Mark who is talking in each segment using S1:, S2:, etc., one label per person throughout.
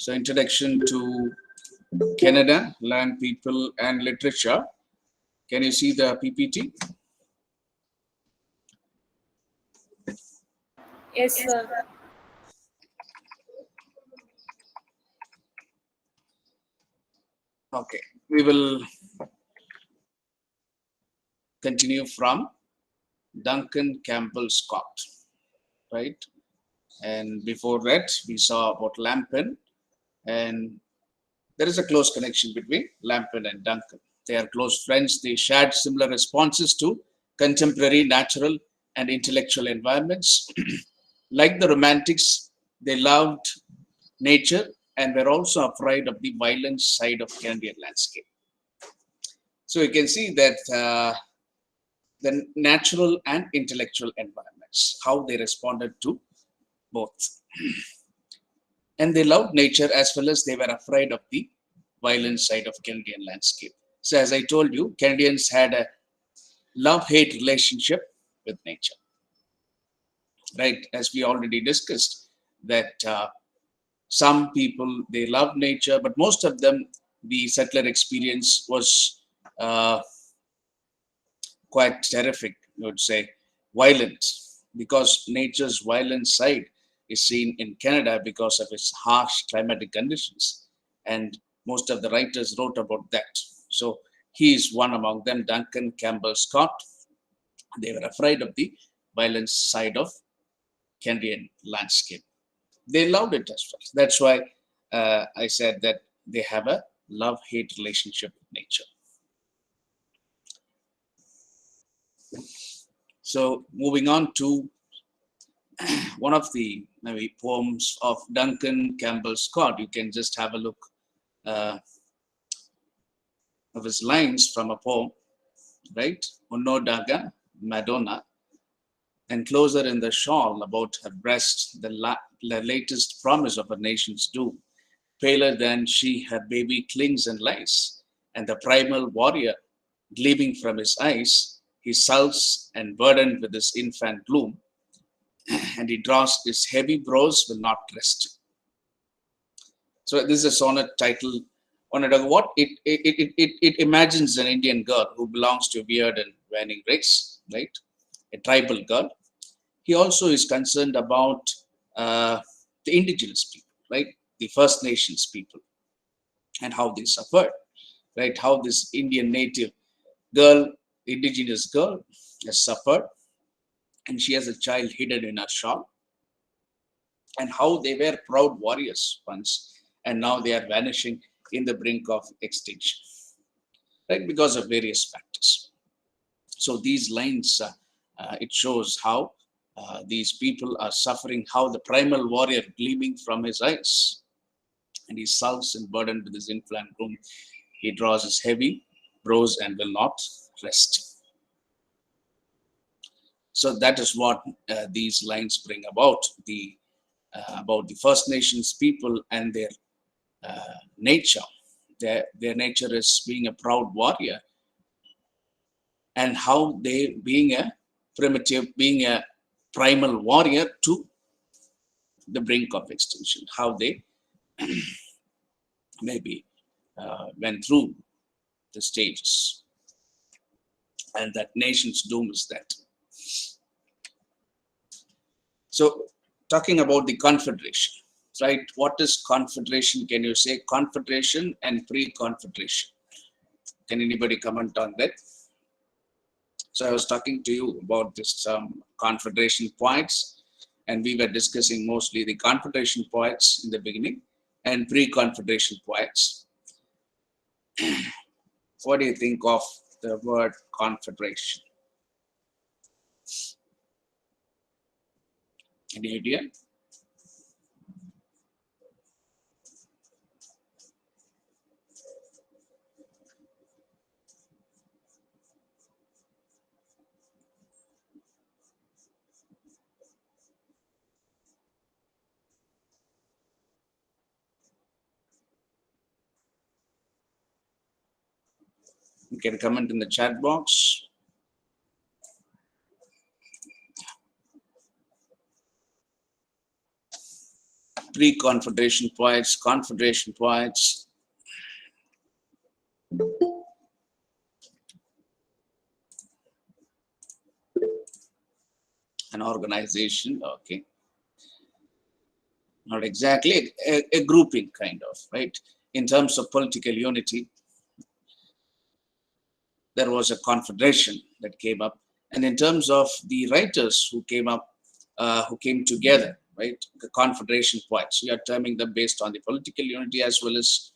S1: So introduction to Canada, land, people, and literature. Can you see the PPT?
S2: Yes, sir.
S1: Okay, we will continue from Duncan Campbell Scott, right? And before that, we saw about Lampin, and there is a close connection between Lampin and Duncan. They are close friends. They shared similar responses to contemporary natural and intellectual environments. Like the Romantics, they loved nature and were also afraid of the violent side of Canadian landscape. So you can see that the natural and intellectual environments, how they responded to both. And they loved nature as well as they were afraid of the violent side of Canadian landscape. So as I told you, Canadians had a love-hate relationship with nature, right? As we already discussed, that some people, they love nature, but most of them, the settler experience was quite terrific, I would say, violent, because nature's violent side is seen in Canada because of its harsh climatic conditions. And most of the writers wrote about that. So he is one among them, Duncan Campbell Scott. They were afraid of the violent side of Canadian landscape. They loved it as well. That's why I said that they have a love-hate relationship with nature. So moving on to one of the maybe poems of Duncan Campbell Scott. You can just have a look uh, of his lines from a poem, right? Onodaga Madonna, and closer in the shawl about her breast, the latest promise of a nation's doom. Paler than she, her baby clings and lies, and the primal warrior, gleaming from his eyes, he sulks and burdened with his infant gloom, and he draws his heavy brows will not rest. So this is a sonnet titled Onondaga. What it imagines an Indian girl who belongs to a weird and waning race, right? A tribal girl. He also is concerned about the indigenous people, right? The First Nations people and how they suffered, right? How this Indian native girl, indigenous girl, has suffered, and she has a child hidden in her shawl, and how they were proud warriors once, and now they are vanishing in the brink of extinction, right? Because of various factors. So these lines, it shows how these people are suffering, how the primal warrior gleaming from his eyes, and he sulks and burdened with his infant gloom. He draws his heavy brows and will not rest. So that is what these lines bring about the First Nations people and their nature. Their nature is being a proud warrior, and how they being a primitive, being a primal warrior to the brink of extinction, how they maybe went through the stages, and that nation's doom is that. So talking about the confederation, right? What is confederation? Can you say confederation and pre-confederation? Can anybody comment on that? So I was talking to you about this confederation points, and we were discussing mostly the confederation points in the beginning and pre-confederation points. What do you think of the word confederation? Any idea? You can comment in the chat box. pre-Confederation poets, Confederation poets, an organization, okay, not exactly, a grouping kind of, right? In terms of political unity, there was a confederation that came up. And in terms of the writers who came up, who came together, right, the confederation poets, we are terming them based on the political unity as well as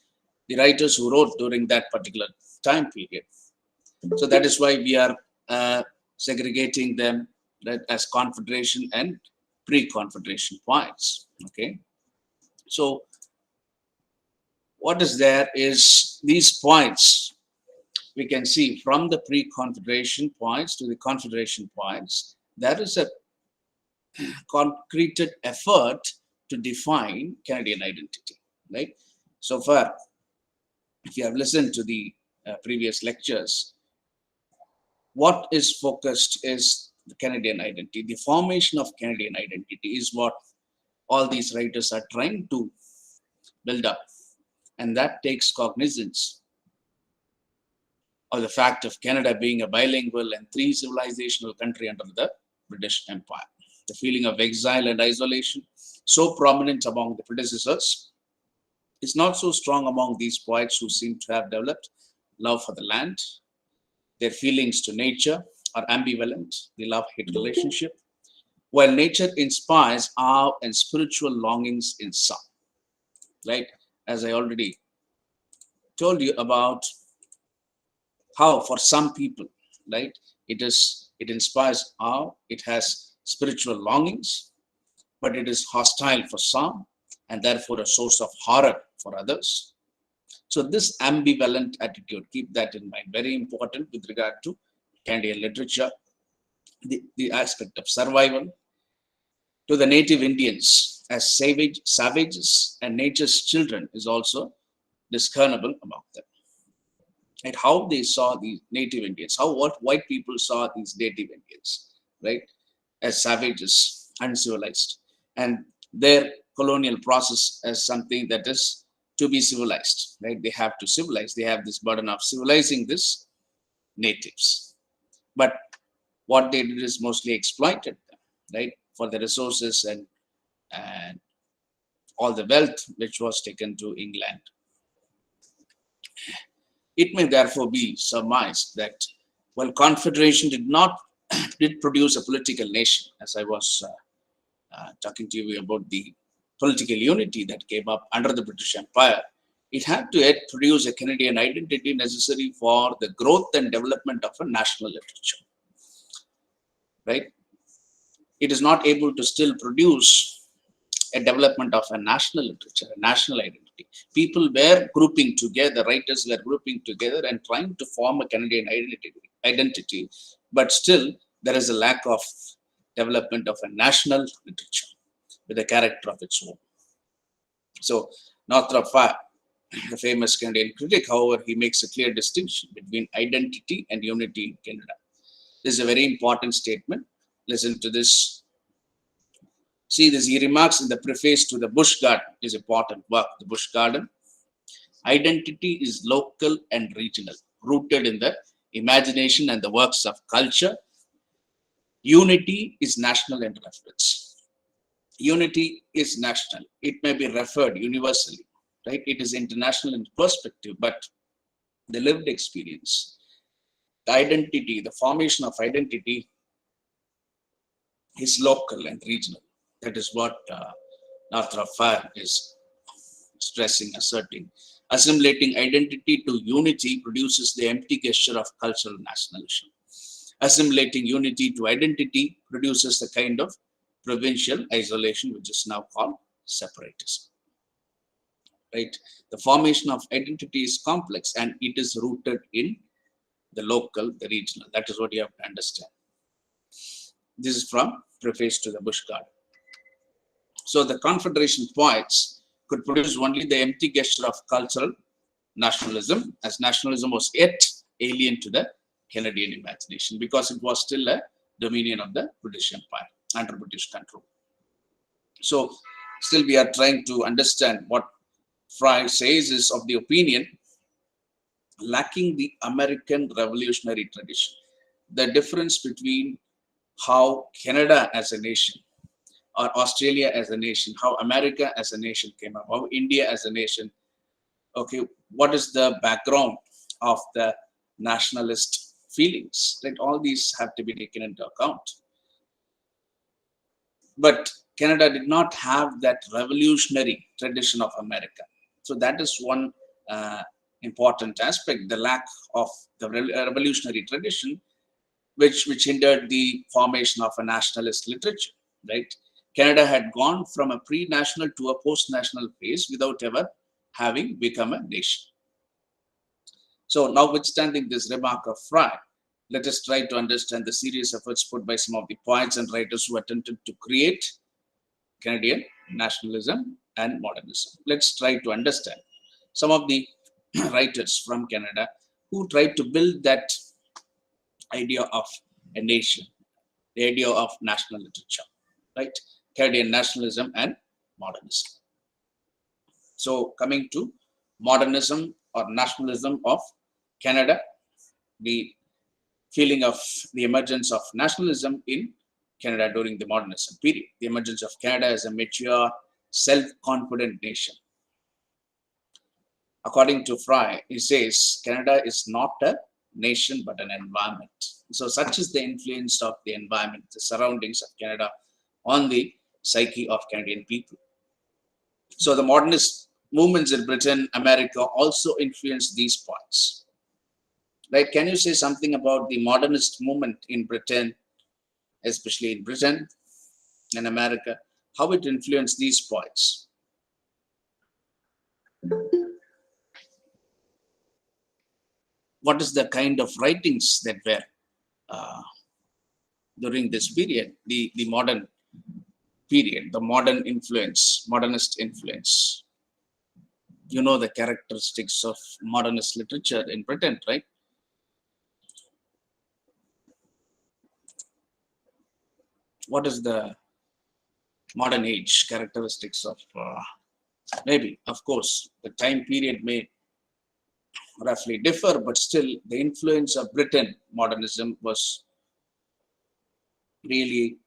S1: the writers who wrote during that particular time period. So that is why we are segregating them, right, as confederation and pre-confederation poets. Okay, so what is there is these points we can see from the pre-confederation points to the confederation points. There is a concreted effort to define Canadian identity, right? So far, if you have listened to the previous lectures, what is focused is the Canadian identity. The formation of Canadian identity is what all these writers are trying to build up. And that takes cognizance of the fact of Canada being a bilingual and three civilizational country under the British Empire. The feeling of exile and isolation, so prominent among the predecessors, is not so strong among these poets who seem to have developed love for the land. Their feelings to nature are ambivalent, the love-hate relationship, while nature inspires awe and spiritual longings in some. Right? As I already told you about how for some people, right, it inspires awe, it has spiritual longings, but it is hostile for some and therefore a source of horror for others. So this ambivalent attitude, keep that in mind, very important with regard to Canadian literature. The aspect of survival to the native Indians as savages and nature's children is also discernible among them. And how they saw the native Indians, what white people saw these native Indians, right, as savages, uncivilized, and their colonial process as something that is to be civilized, right? They have to civilize. They have this burden of civilizing this natives. But what they did is mostly exploited them, right, for the resources and all the wealth which was taken to England. It may therefore be surmised that while Confederation did produce a political nation, as I was talking to you about the political unity that came up under the British Empire, it had to yet produce a Canadian identity necessary for the growth and development of a national literature. Right? It is not able to still produce a development of a national literature, a national identity. People were grouping together, writers were grouping together and trying to form a Canadian identity, but still there is a lack of development of a national literature with a character of its own. So Northrop Frere, the famous Canadian critic, however, he makes a clear distinction between identity and unity in Canada. This is a very important statement. Listen to this. See this, he remarks in the preface to the Bush Garden, his important work, the Bush Garden. Identity is local and regional, rooted in the imagination and the works of culture. Unity is national in reference. Unity is national. It may be referred universally, right? It is international in perspective, but the lived experience, the identity, the formation of identity is local and regional. That is what Northrop Frere is stressing, asserting. Assimilating identity to unity produces the empty gesture of cultural nationalism. Assimilating unity to identity produces the kind of provincial isolation, which is now called separatism. Right? The formation of identity is complex and it is rooted in the local, the regional. That is what you have to understand. This is from preface to the Bush Garden. So the Confederation poets could produce only the empty gesture of cultural nationalism, as nationalism was yet alien to the Canadian imagination because it was still a dominion of the British Empire under British control. So Still, we are trying to understand what Fry says is of the opinion lacking the American revolutionary tradition. The difference between how Canada as a nation or Australia as a nation, how America as a nation came up, how India as a nation, okay, what is the background of the nationalist feelings, right? All these have to be taken into account. But Canada did not have that revolutionary tradition of America. So that is one important aspect, the lack of the revolutionary tradition, which hindered the formation of a nationalist literature, right? Canada had gone from a pre-national to a post-national phase without ever having become a nation. So, notwithstanding this remark of Fry, let us try to understand the serious efforts put by some of the poets and writers who attempted to create Canadian nationalism and modernism. Let's try to understand some of the writers from Canada who tried to build that idea of a nation, the idea of national literature, right? Canadian nationalism and modernism. So, coming to modernism or nationalism of Canada, the feeling of the emergence of nationalism in Canada during the modernism period, the emergence of Canada as a mature, self-confident nation. According to Fry, he says Canada is not a nation but an environment. So such is the influence of the environment, the surroundings of Canada on the psyche of Canadian people. So the modernist movements in Britain, America also influenced these points. Right? Can you say something about the modernist movement in Britain, especially in Britain and America, how it influenced these points? What is the kind of writings that were during this period, the modern period, the modern influence, modernist influence? You know the characteristics of modernist literature in Britain, right? What is the modern age characteristics of maybe, of course, the time period may roughly differ, but still the influence of Britain modernism was really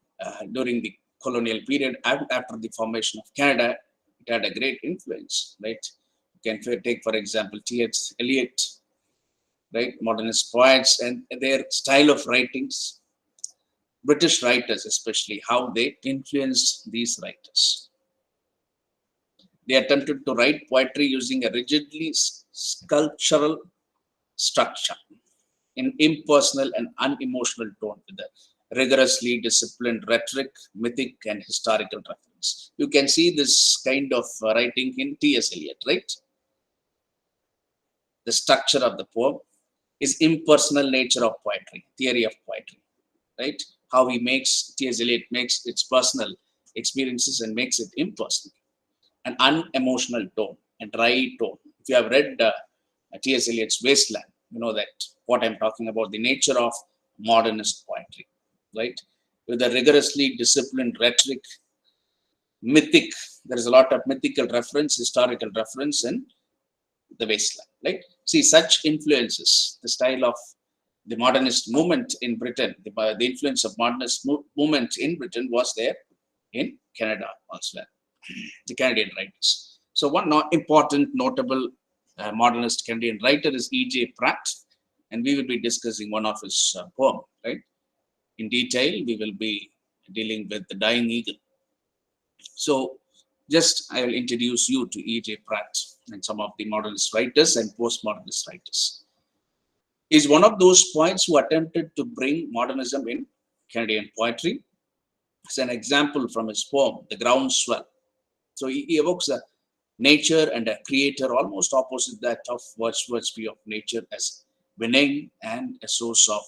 S1: during the colonial period. After the formation of Canada, it had a great influence, right? You can take, for example, T.S. Eliot, right? Modernist poets and their style of writings, British writers especially, how they influenced these writers. They attempted to write poetry using a rigidly sculptural structure, in impersonal and unemotional tone with a rigorously disciplined rhetoric, mythic, and historical reference. You can see this kind of writing in T.S. Eliot, right? The structure of the poem is impersonal nature of poetry, theory of poetry, right? How he makes, T.S. Eliot makes its personal experiences and makes it impersonal. An unemotional tone, a dry tone. If you have read T.S. Eliot's Wasteland, you know that what I'm talking about, the nature of modernist poetry, right? With a rigorously disciplined rhetoric, mythic, there is a lot of mythical reference, historical reference in the Wasteland, right? See, such influences, the style of the modernist movement in Britain, the influence of modernist movement in Britain was there in Canada also, the Canadian writers. So one important, notable modernist Canadian writer is E.J. Pratt, and we will be discussing one of his poems, right? In detail, we will be dealing with the Dying Eagle. So just I will introduce you to E.J. Pratt and some of the modernist writers and postmodernist writers. He's one of those poets who attempted to bring modernism in Canadian poetry. As an example from his poem, The Groundswell. So he evokes a nature and a creator almost opposite that of Wordsworth's view of nature as winning and a source of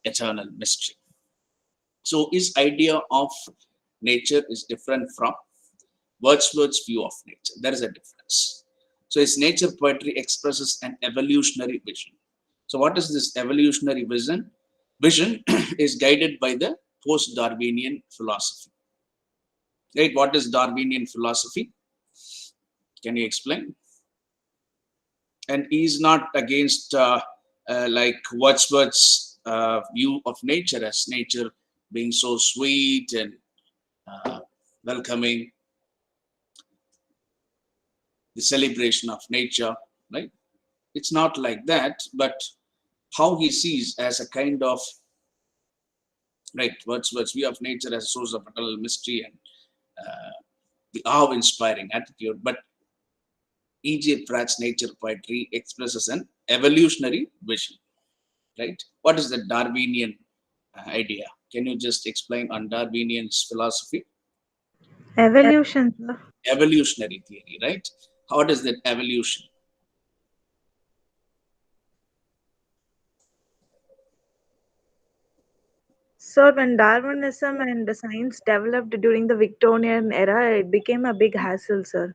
S1: eternal mystery. So his idea of nature is different from Wordsworth's view of nature. There is a difference. So his nature poetry expresses an evolutionary vision. So what is this evolutionary vision? Vision is guided by the post-Darwinian philosophy. Right? What is Darwinian philosophy? Can you explain? And he's not against like Wordsworth's view of nature as nature being so sweet and welcoming, the celebration of nature, right? It's not like that, but how he sees as a kind of, right, Wordsworth's view of nature as a source of eternal mystery and the awe-inspiring attitude. But E.J. Pratt's nature poetry expresses an evolutionary vision, right? What is the Darwinian idea? Can you just explain on Darwinian's philosophy?
S2: Evolution, sir.
S1: Evolutionary theory, right? How does that evolution?
S2: So when Darwinism and the science developed during the Victorian era, it became a big hassle, sir.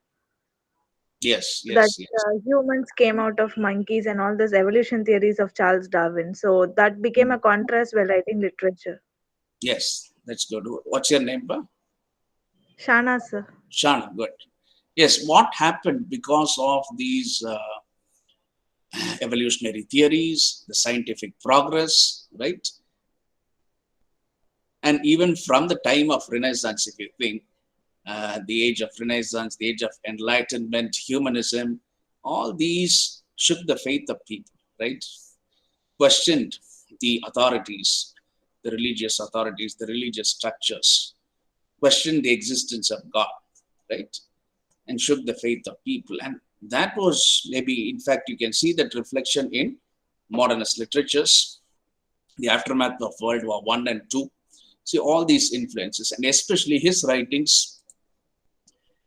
S1: Yes,
S2: That
S1: yes, yes,
S2: humans came out of monkeys and all those evolution theories of Charles Darwin. So that became a contrast while writing literature.
S1: yes. That's good. What's your name, bro?
S2: Shana, sir.
S1: Shana, good. Yes, what happened because of these evolutionary theories, the scientific progress, right? And even from the time of Renaissance, if you think, the age of Renaissance, the age of Enlightenment, humanism, all these shook the faith of people, right? Questioned the authorities, the religious authorities, the religious structures, questioned the existence of God, right? And shook the faith of people. And that was maybe, in fact, you can see that reflection in modernist literatures, the aftermath of World War I and II. See all these influences, and especially his writings,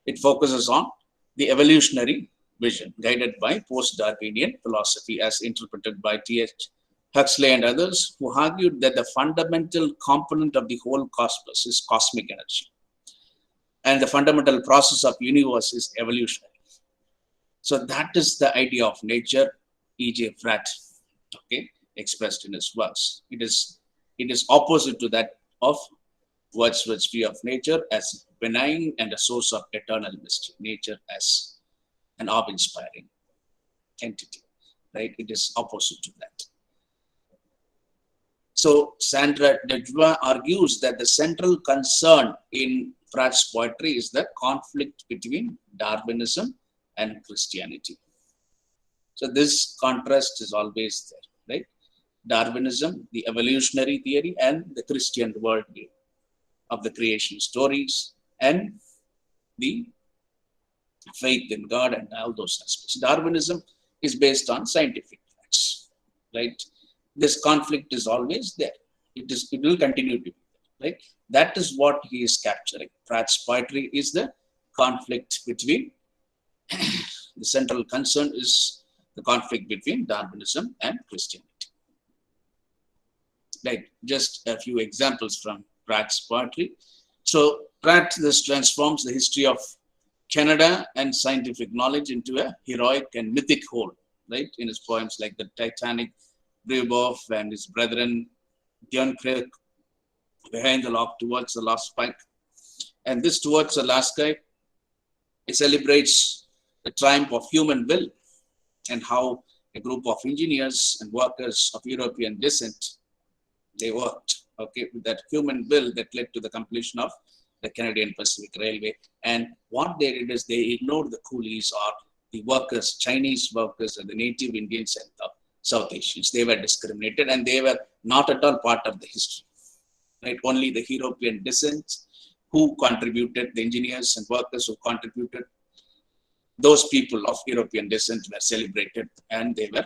S1: it focuses on the evolutionary vision guided by post-Darwinian philosophy as interpreted by T.H. Huxley and others, who argued that the fundamental component of the whole cosmos is cosmic energy, and the fundamental process of universe is evolutionary. So that is the idea of nature, E.J. Pratt, okay, expressed in his works. It is opposite to that of Wordsworth's view of nature as benign and a source of eternal mystery. Nature as an awe-inspiring entity, right? It is opposite to that. So Sandra Dejua argues that the central concern in Pratt's poetry is the conflict between Darwinism and Christianity. So this contrast is always there, right? Darwinism, the evolutionary theory, and the Christian worldview of the creation stories and the faith in God and all those aspects. Darwinism is based on scientific facts, right? This conflict is always there. It will continue to be there, right? That is what he is capturing. Pratt's poetry is the conflict between the central concern is the conflict between Darwinism and Christianity. Like just a few examples from Pratt's poetry. So Pratt this transforms the history of Canada and scientific knowledge into a heroic and mythic whole, right? In his poems like the Titanic, Brebeuf and his brethren, Dunkirk, Behind the Lock, Towards the Last Pike. And this Towards the Last Pike, it celebrates the triumph of human will and how a group of engineers and workers of European descent, they worked, okay, with that human will that led to the completion of the Canadian Pacific Railway. And what they did is they ignored the coolies or the workers, Chinese workers and the native Indians and the South Asians. They were discriminated and they were not at all part of the history, right? Only the European descent who contributed, the engineers and workers who contributed, those people of European descent were celebrated and they were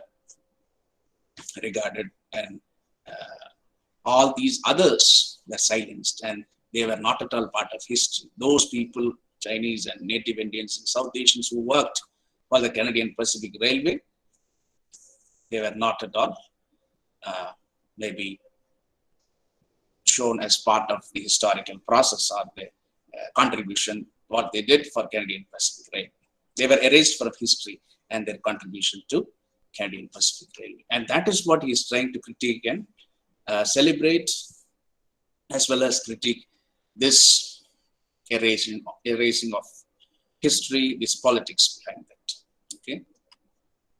S1: regarded, and all these others were silenced and they were not at all part of history. Those people, Chinese and native Indians and South Asians who worked for the Canadian Pacific Railway, they were not at all maybe shown as part of the historical process or the contribution, what they did for Canadian Pacific Railway. They were erased from history and their contribution to Canadian Pacific Railway. And that is what he is trying to critique and celebrate, as well as critique this erasing of history, this politics behind that. Okay.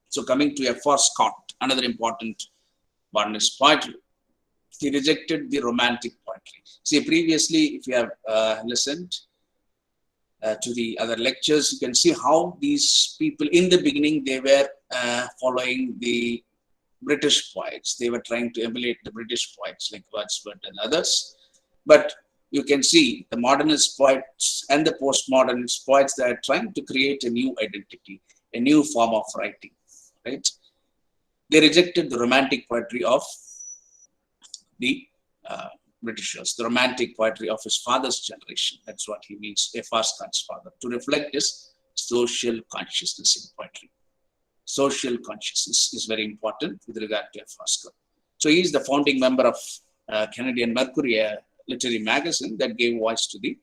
S1: So coming to F.R. Scott, another important Modernist poetry. He rejected the romantic poetry. See, previously, if you have listened to the other lectures, you can see how these people in the beginning, they were following the British poets. They were trying to emulate the British poets like Wordsworth and others. But you can see the modernist poets and the postmodernist poets, they are trying to create a new identity, a new form of writing, right? They rejected the romantic poetry of the Britishers, the romantic poetry of his father's generation. That's what he means, F.R. Scott's father, to reflect his social consciousness in poetry. Social consciousness is very important with regard to F.R. Scott. So he is the founding member of Canadian Mercury, a literary magazine that gave voice to the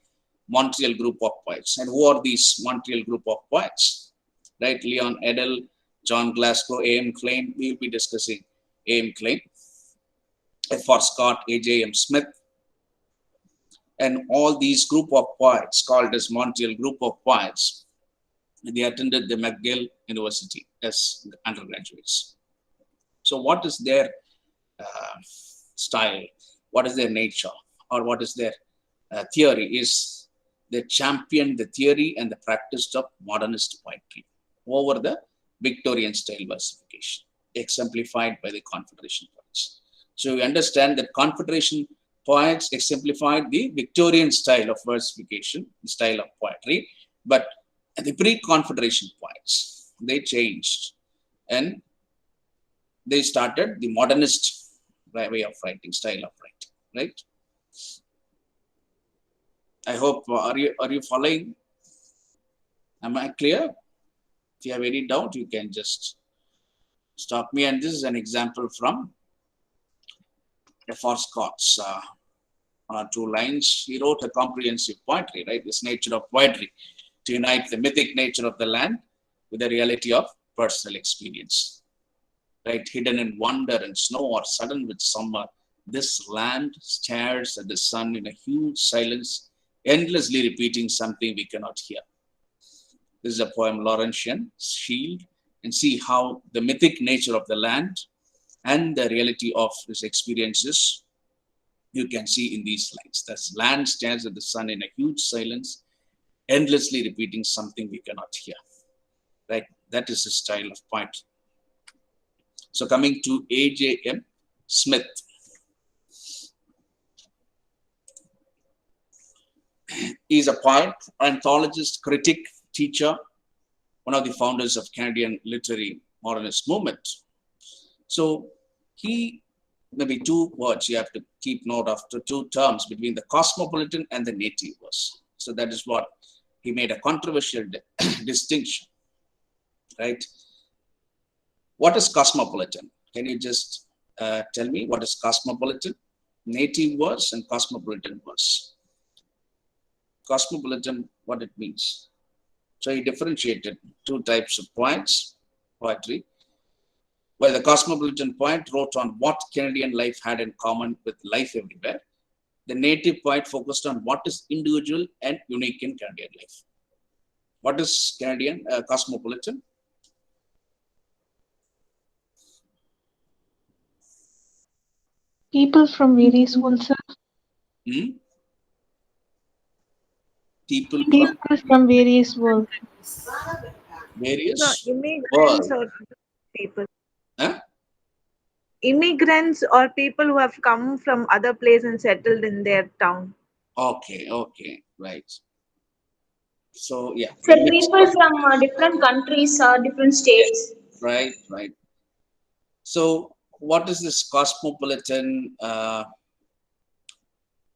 S1: Montreal group of poets. And who are these Montreal group of poets? Right, Leon Edel, John Glasgow, A.M. Klein. We will be discussing A.M. Klein, F.R. Scott, A.J.M. Smith, and all these group of poets called as Montreal group of poets. They attended the McGill University as undergraduates. So what is their style? What is their nature? Or what is their theory? Is they championed the theory and the practice of modernist poetry over the Victorian style versification, exemplified by the Confederation poets. So you understand that Confederation poets exemplified the Victorian style of versification, the style of poetry, but the pre-Confederation poets, they changed and they started the modernist way of writing, style of writing, right? I hope, are you following? Am I clear? If you have any doubt, you can just stop me. And this is an example from F.R. Scott's 2 lines. He wrote a comprehensive poetry, right? This nature of poetry, to unite the mythic nature of the land with the reality of personal experience. Right? Hidden in wonder and snow or sudden with summer, this land stares at the sun in a huge silence, endlessly repeating something we cannot hear. This is a poem, Laurentian Shield, and see how the mythic nature of the land and the reality of his experiences you can see in these lines. The land stares at the sun in a huge silence, endlessly repeating something we cannot hear. Right? That is his style of poetry. So coming to A.J.M. Smith. He is a poet, anthologist, critic, teacher, one of the founders of Canadian literary modernist movement. So he, maybe 2 words you have to keep note of, 2 terms between the cosmopolitan and the native verse. So that is what he made a controversial distinction, right? What is cosmopolitan? Can you just tell me what is cosmopolitan? Native verse and cosmopolitan verse. Cosmopolitan, what it means. So he differentiated 2 types of poetry. Well, the cosmopolitan poet wrote on what Canadian life had in common with life everywhere. The native poet focused on what is individual and unique in Canadian life. What is Canadian cosmopolitan?
S3: People from various worlds, sir.
S1: People
S3: from various worlds.
S1: Various
S2: immigrants
S1: world.
S2: or people.
S1: Huh?
S2: Immigrants or people who have come from other place and settled in their town.
S1: Okay, right. So yeah.
S4: So people from different countries or different states.
S1: Yeah, right. So what is this cosmopolitan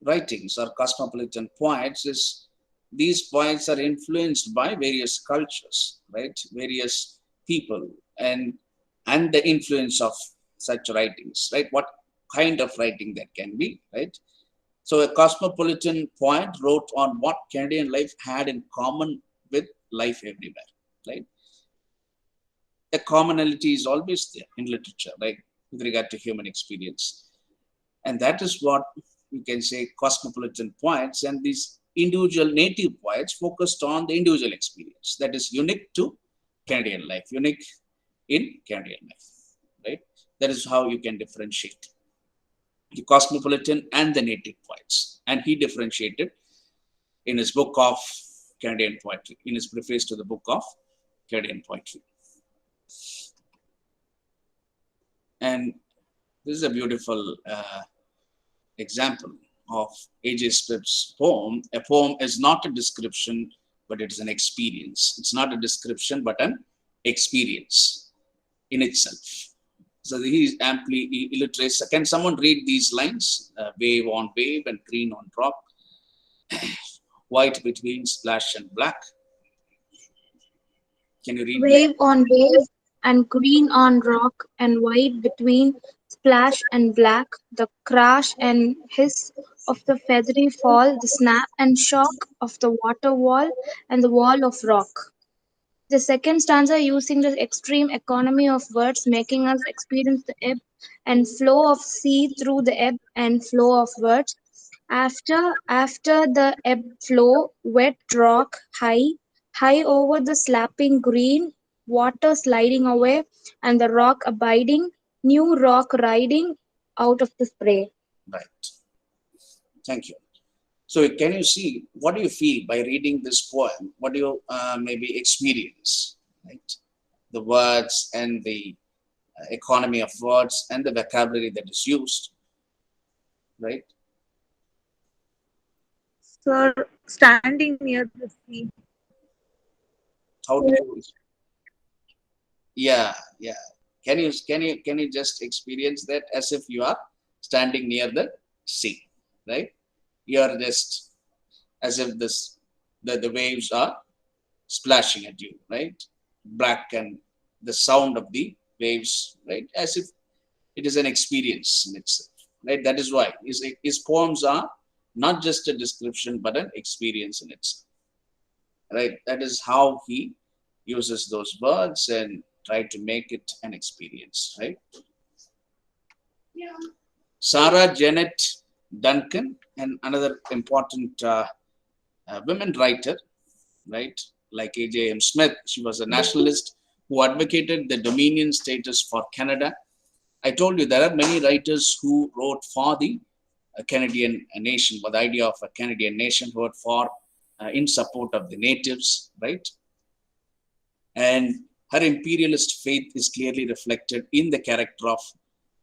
S1: writings or cosmopolitan poets? Is these poets are influenced by various cultures, right? Various people and the influence of such writings, right? What kind of writing that can be, right? So a cosmopolitan poet wrote on what Canadian life had in common with life everywhere, right? A commonality is always there in literature, right? With regard to human experience. And that is what you can say cosmopolitan poets, and these individual native poets focused on the individual experience that is unique to Canadian life, unique in Canadian life, right? That is how you can differentiate the cosmopolitan and the native poets. And he differentiated in his book of Canadian poetry, in his preface to the book of Canadian poetry. And this is a beautiful example of A.J. Swift's poem. A poem is not a description, but it is an experience. It's not a description, but an experience in itself. So he amply illustrates. Can someone read these lines? Wave on wave and green on rock, white between splash and black. Can you read that?
S5: Wave on wave and green on rock and white between splash and black, the crash and hiss of the feathery fall, the snap and shock of the water wall and the wall of rock. The second stanza using the extreme economy of words, making us experience the ebb and flow of sea through the ebb and flow of words. After the ebb flow, wet rock, high over the slapping green, water sliding away, and the rock abiding, new rock riding out of the spray.
S1: Right. Thank you. So can you see, what do you feel by reading this poem? What do you maybe experience, right? The words and the economy of words and the vocabulary that is used, right?
S2: Sir, standing near the sea.
S1: How do you? Yeah. Can you just experience that as if you are standing near the sea, right? You are just as if the waves are splashing at you, right? Black and the sound of the waves, right? As if it is an experience in itself, right? That is why his poems are not just a description, but an experience in itself, right? That is how he uses those words and try to make it an experience, right? Yeah. Sarah Janet Duncan, and another important women writer, right? Like A.J.M. Smith, she was a nationalist who advocated the dominion status for Canada. I told you there are many writers who wrote for the Canadian nation, for the idea of a Canadian nation, who wrote for in support of the natives, right? And her imperialist faith is clearly reflected in the character of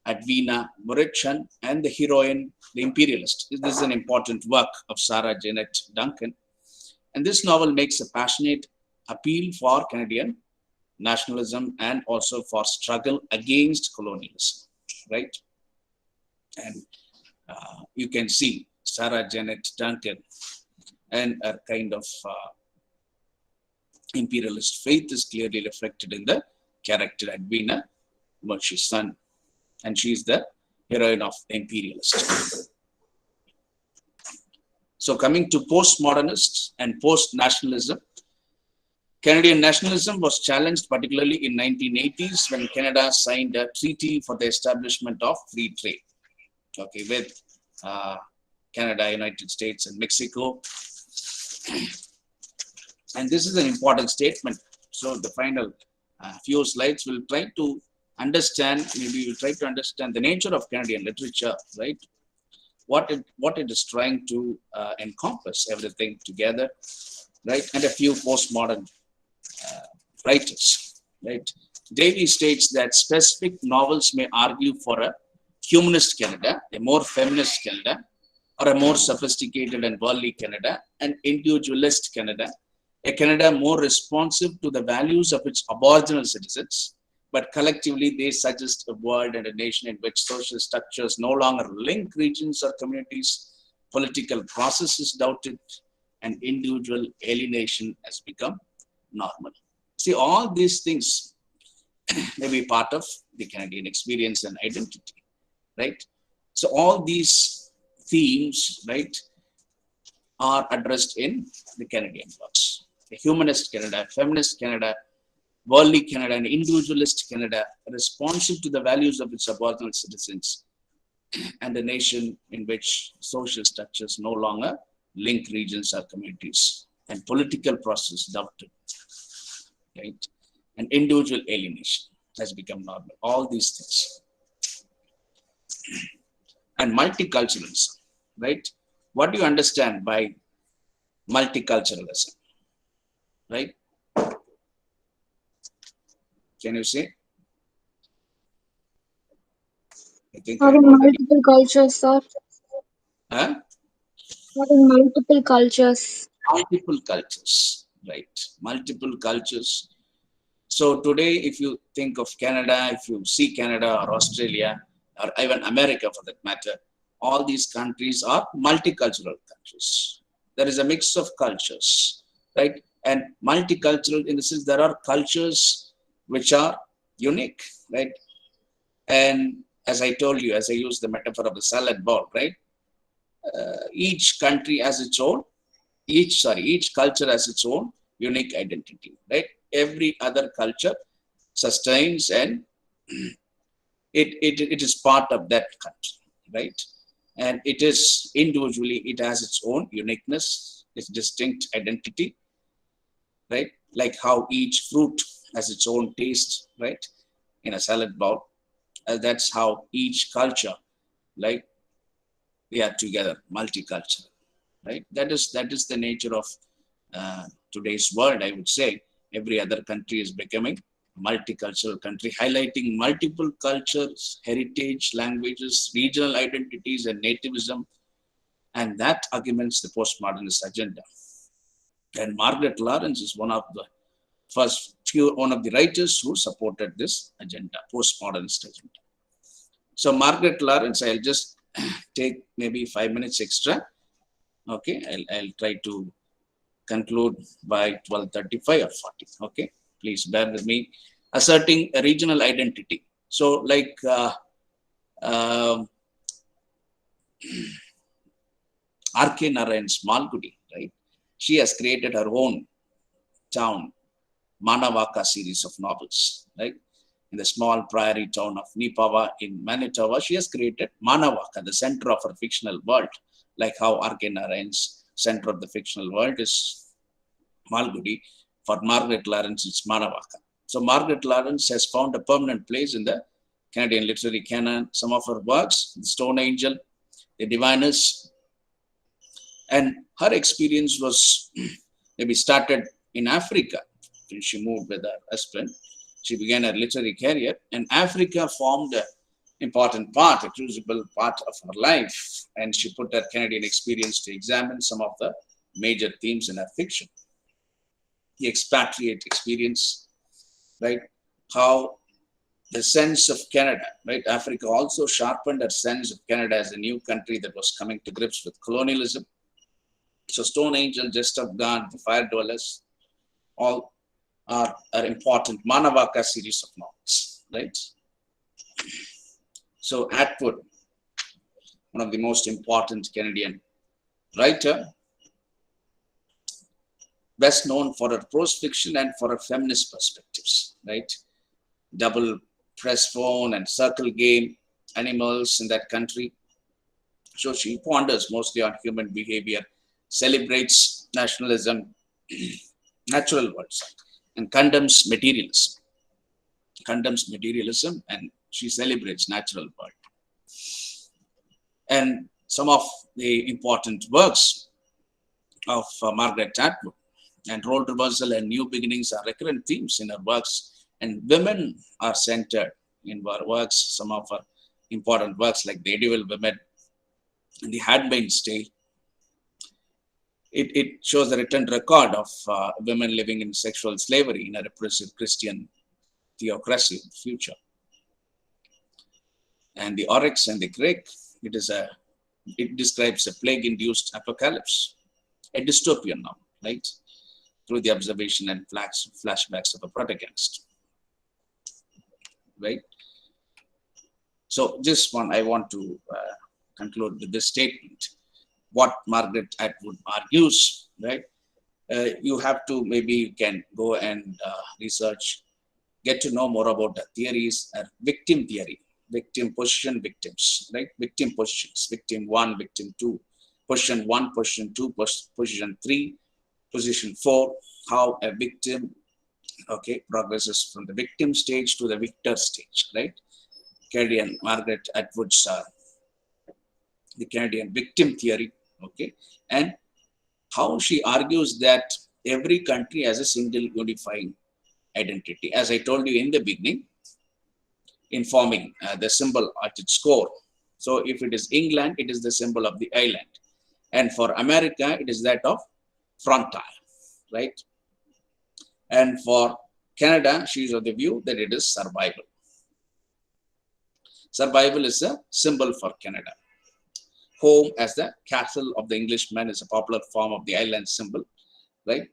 S1: Edwina Murichan and the heroine, the imperialist. This is an important work of Sarah Janet Duncan. And this novel makes a passionate appeal for Canadian nationalism and also for struggle against colonialism, right? And you can see Sarah Janet Duncan and a kind of imperialist faith is clearly reflected in the character Edwina Murichan, and she is the heroine of the imperialist. So coming to postmodernists and post-nationalism, Canadian nationalism was challenged particularly in 1980s when Canada signed a treaty for the establishment of free trade, okay, with Canada, United States, and Mexico. And this is an important statement. So the final few slides will try to understand, maybe we'll try to understand the nature of Canadian literature, right? What it is trying to encompass everything together, right? And a few postmodern writers, right? Davey states that specific novels may argue for a humanist Canada, a more feminist Canada, or a more sophisticated and worldly Canada, an individualist Canada, a Canada more responsive to the values of its Aboriginal citizens, but collectively they suggest a world and a nation in which social structures no longer link regions or communities, political processes doubted, and individual alienation has become normal. See, all these things may be part of the Canadian experience and identity, right? So all these themes, right, are addressed in the Canadian works. A humanist Canada, feminist Canada, worldly Canada, and individualist Canada, responsive to the values of its Aboriginal citizens, and a nation in which social structures no longer link regions or communities, and political process doubted, right? And individual alienation has become normal. All these things. And multiculturalism, right? What do you understand by multiculturalism, right? Can you say? I think I
S5: Having
S1: already.
S5: multiple cultures, sir.
S1: Huh?
S5: Having multiple cultures.
S1: Multiple cultures, right? Multiple cultures. So today, if you think of Canada, if you see Canada or Australia or even America for that matter, all these countries are multicultural countries. There is a mix of cultures, right? And multicultural in the sense there are cultures which are unique, right? And as I told you, as I used the metaphor of the salad bowl, right? Each country has its own, each culture has its own unique identity, right? Every other culture sustains and it is part of that country, right? And it is individually, it has its own uniqueness, its distinct identity, right? Like how each fruit has its own taste, right? In a salad bowl. That's how each culture, like we are together, multicultural, right? That is the nature of today's world. I would say every other country is becoming multicultural country, highlighting multiple cultures, heritage, languages, regional identities, and nativism, and that augments the postmodernist agenda. And Margaret Lawrence is one of the one of the writers who supported this agenda, postmodernist agenda. So Margaret Lawrence, I'll just take maybe 5 minutes extra. Okay, I'll try to conclude by 12:35 or 40. Okay, please bear with me. Asserting a regional identity. So like R.K. Narayan's Malgudi, right? She has created her own town, Manawaka series of novels, right? In the small prairie town of Nipawa in Manitoba, she has created Manawaka, the center of her fictional world, like how R.K. Narayan's center of the fictional world is Malgudi. For Margaret Lawrence, it's Manawaka. So Margaret Lawrence has found a permanent place in the Canadian literary canon. Some of her works, The Stone Angel, The Diviners, and her experience was maybe started in Africa. When she moved with her husband, she began her literary career, and Africa formed an important part, a crucible part of her life. And she put her Canadian experience to examine some of the major themes in her fiction. The expatriate experience, right? How the sense of Canada, right? Africa also sharpened her sense of Canada as a new country that was coming to grips with colonialism. So Stone Angel, Jest of God, The Fire Dwellers, all are important Manawaka series of novels, right? So Atwood, one of the most important Canadian writer, best known for her prose fiction and for her feminist perspectives, right? Double press phone and circle game, animals in that country. So she ponders mostly on human behavior, celebrates nationalism, natural words, and condemns materialism. And she celebrates natural world. And some of the important works of Margaret Atwood and role reversal and new beginnings are recurrent themes in her works. And women are centered in her works. Some of her important works like The Medieval Women and The Handmaid's Tale. It shows the written record of women living in sexual slavery in a repressive Christian theocracy in the future. And The Oryx and the Crake, it describes a plague-induced apocalypse, a dystopian novel, right? Through the observation and flashbacks of a protagonist, right? So this one, I want to conclude with this statement. What Margaret Atwood argues, right? You have to, maybe you can go and research, get to know more about the theories, victim theory, victim position, victims, right? Victim positions, victim 1, victim 2, Position 1, position 2, position 3, position 4, how a victim, okay, progresses from the victim stage to the victor stage, right? Canadian Margaret Atwood's the Canadian victim theory, okay, and how she argues that every country has a single unifying identity. As I told you in the beginning, informing the symbol at its core. So if it is England, it is the symbol of the island. And for America, it is that of frontier, right? And for Canada, she is of the view that it is survival. Survival is a symbol for Canada. Home as the castle of the Englishman is a popular form of the island symbol, right?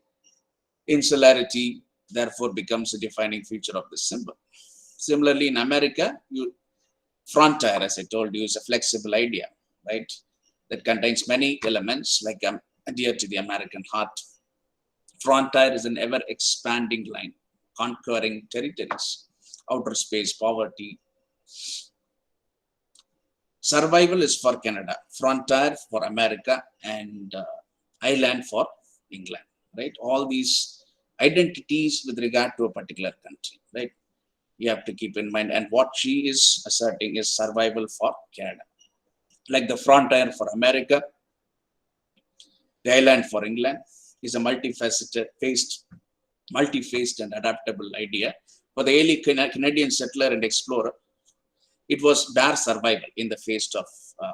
S1: Insularity, therefore, becomes a defining feature of this symbol. Similarly, in America, frontier, as I told you, is a flexible idea, right? That contains many elements like dear to the American heart. Frontier is an ever-expanding line, conquering territories, outer space, poverty. Survival is for Canada, frontier for America, and island for England, right? All these identities with regard to a particular country, right? You have to keep in mind. And what she is asserting is survival for Canada. Like the frontier for America, the island for England is a multi-faced and adaptable idea. For the early Canadian settler and explorer, it was bare survival in the face of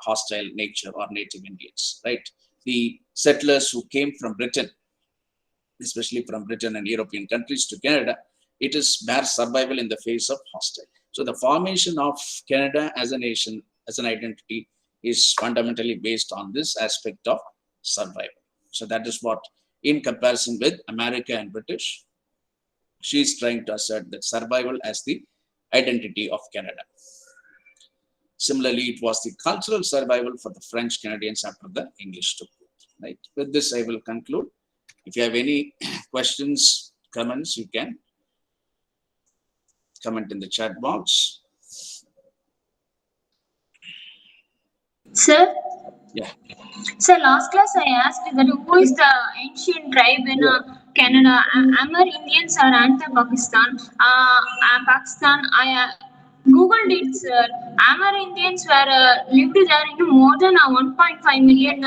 S1: hostile nature or native Indians, right? The settlers who came from Britain, especially from Britain and European countries to Canada, it is bare survival in the face of hostile. So the formation of Canada as a nation, as an identity, is fundamentally based on this aspect of survival. So that is what, in comparison with America and British, she is trying to assert that survival as the identity of Canada. Similarly, it was the cultural survival for the French Canadians after the English took root. Right. With this, I will conclude. If you have any questions, comments, you can comment in the chat box.
S4: Sir?
S1: Yeah.
S4: So last class I asked that who is the ancient tribe in Canada? Amar Indians are anti-Pakistan. Pakistan, I googled it, sir. Amar Indians were lived there in more than 1.5 million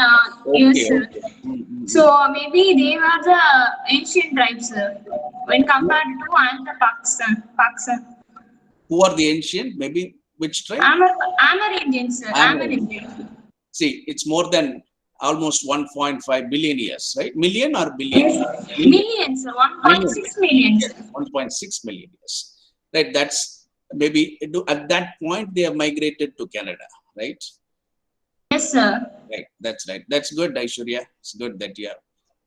S4: years, sir. So maybe they were the ancient tribes, sir, when compared to anti-Pakistan.
S1: Who are the ancient? Maybe which tribe?
S4: Amar Indians, sir.
S1: Amar.
S4: Amar Indians.
S1: See, it's more than almost 1.5 billion years, right? Million or billion?
S4: Yes, millions, 1.6 million.
S1: 1.6 million years, right? That's maybe at that point they have migrated to Canada, right?
S4: Yes, sir.
S1: Right, that's right. That's good, Aishwarya. It's good that you have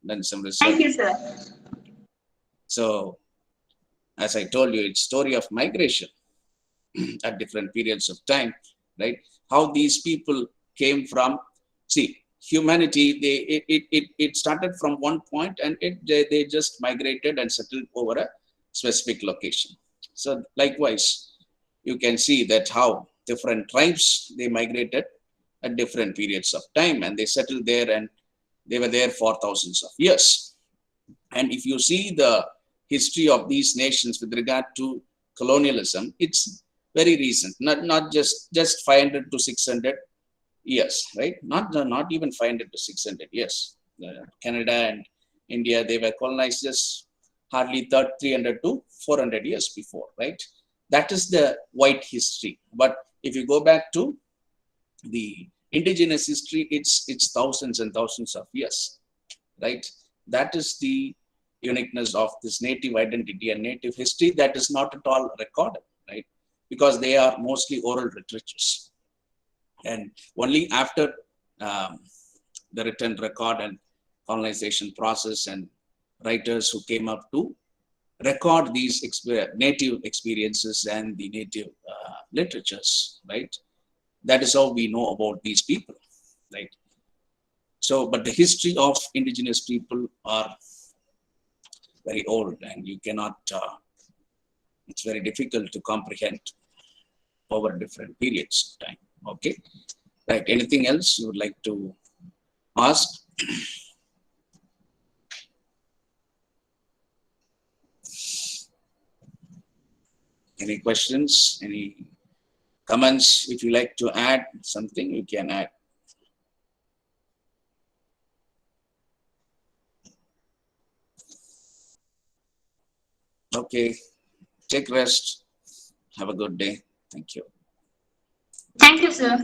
S1: done some research.
S4: Thank you, sir.
S1: So, as I told you, it's story of migration at different periods of time, right? How these people came from, see, humanity, it started from one point and they just migrated and settled over a specific location. So likewise, you can see that how different tribes, they migrated at different periods of time and they settled there and they were there for thousands of years. And if you see the history of these nations with regard to colonialism, it's very recent, not just 500 to 600 years, right? Not even 500 to 600 years. Canada and India, they were colonized just hardly 300 to 400 years before, right? That is the white history. But if you go back to the indigenous history, it's thousands and thousands of years, right? That is the uniqueness of this native identity and native history that is not at all recorded, right? Because they are mostly oral literatures. And only after the written record and colonization process and writers who came up to record these native experiences and the native literatures, right? That is how we know about these people, right? So, but the history of indigenous people are very old and you cannot, it's very difficult to comprehend over different periods of time. Okay, right. Anything else you would like to ask. Any questions? Any comments? If you like to add something, you can add. Okay, take rest. Have a good day. Thank you.
S4: Thank you, sir.